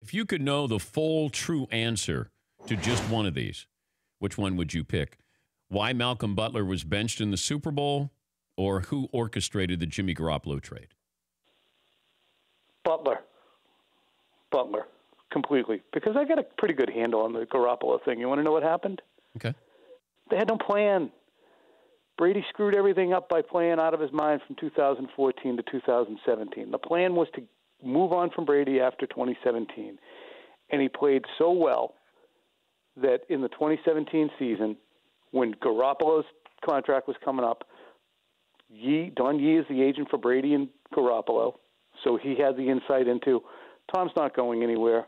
If you could know the full, true answer to just one of these, which one would you pick? Why Malcolm Butler was benched in the Super Bowl, or who orchestrated the Jimmy Garoppolo trade? Butler, completely. Because I got a pretty good handle on the Garoppolo thing. You want to know what happened? Okay. They had no plan. Brady screwed everything up by playing out of his mind from 2014 to 2017. The plan was to move on from Brady after 2017. And he played so well that in the 2017 season, when Garoppolo's contract was coming up, Don Yee is the agent for Brady and Garoppolo, so he had the insight into Tom's not going anywhere.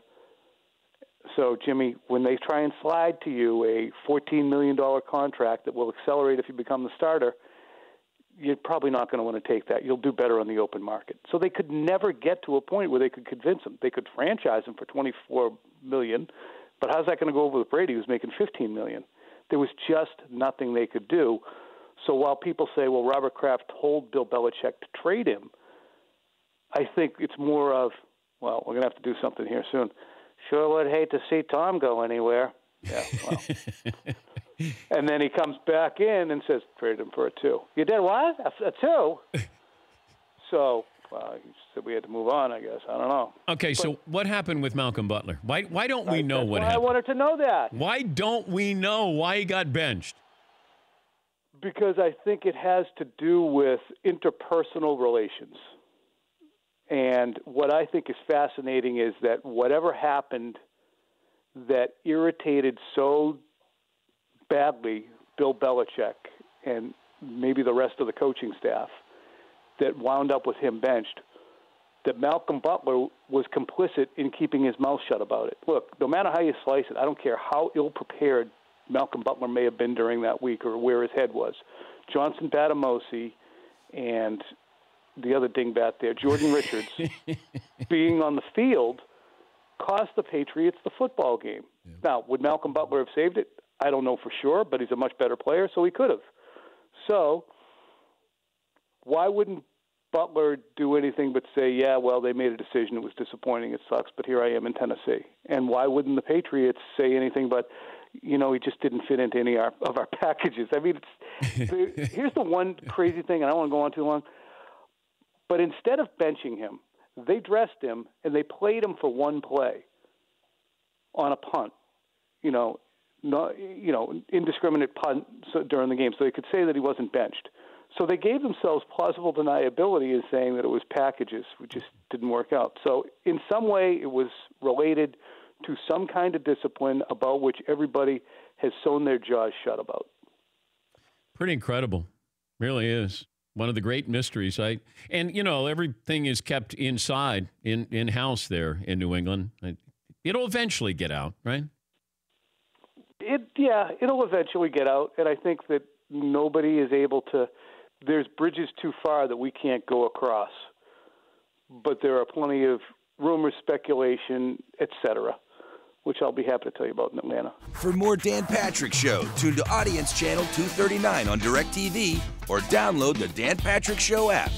So, Jimmy, when they try and slide to you a $14 million contract that will accelerate if you become the starter, you're probably not going to want to take that. You'll do better on the open market. So they could never get to a point where they could convince him. They could franchise him for $24 million, but how's that going to go over with Brady, who's making $15 million? There was just nothing they could do. So while people say, well, Robert Kraft told Bill Belichick to trade him, I think it's more of, well, we're going to have to do something here soon. Sure would hate to see Tom go anywhere. Yeah, well. And then he comes back in and says, trade him for a 2. You did what? A 2? So he said we had to move on, I guess. I don't know. Okay, so what happened with Malcolm Butler? Why don't we know what happened? I wanted to know that. Why don't we know why he got benched? Because I think it has to do with interpersonal relations. And what I think is fascinating is that whatever happened that irritated so badly Bill Belichick and maybe the rest of the coaching staff that wound up with him benched, that Malcolm Butler was complicit in keeping his mouth shut about it. Look, no matter how you slice it, I don't care how ill-prepared Malcolm Butler may have been during that week or where his head was. Johnson Batamosi and the other dingbat there, Jordan Richards, being on the field cost the Patriots the football game. Yeah. Now, would Malcolm Butler have saved it? I don't know for sure, but he's a much better player, so he could have. So why wouldn't Butler do anything but say, yeah, well, they made a decision. It was disappointing. It sucks, but here I am in Tennessee. And why wouldn't the Patriots say anything but, he just didn't fit into any of our packages? I mean, here's the one crazy thing, and I don't want to go on too long, but instead of benching him, they dressed him and they played him for one play on a punt, indiscriminate punt during the game, so they could say that he wasn't benched. So they gave themselves plausible deniability in saying that it was packages, which just didn't work out. So in some way, it was related to some kind of discipline about which everybody has sewn their jaws shut about. Pretty incredible. Really is. One of the great mysteries. Everything is kept inside, in-house there in New England. It'll eventually get out, right? It'll eventually get out, and I think that nobody is able to. There's bridges too far that we can't go across, but there are plenty of rumors, speculation, etc., which I'll be happy to tell you about in Atlanta. For more Dan Patrick Show, tune to Audience Channel 239 on DirecTV or download the Dan Patrick Show app.